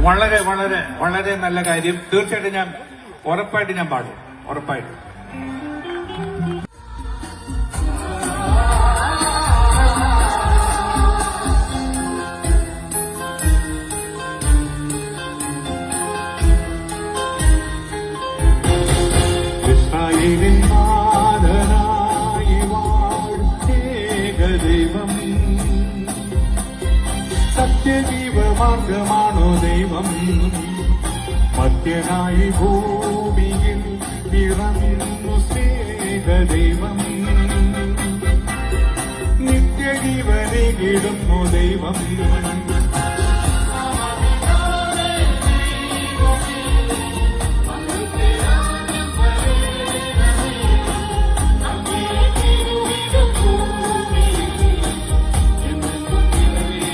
വളരെ വളരെ വളരെ നല്ല കാര്യം. തീർച്ചയായിട്ടും ഞാൻ ഉറപ്പായിട്ട് പാടും. ഉറപ്പായിട്ടും. ഇസ്രായേലിൻ നാഥനായി വാഴും ഏകദൈവം, സത്യജീവമാർഗമാണോ ദൈവം, മധ്യനായി ഭൂമിയിൽ പിറന്നു സ്നേഹദൈവം, നിത്യജീവനെ കിടുന്നു ദൈവം.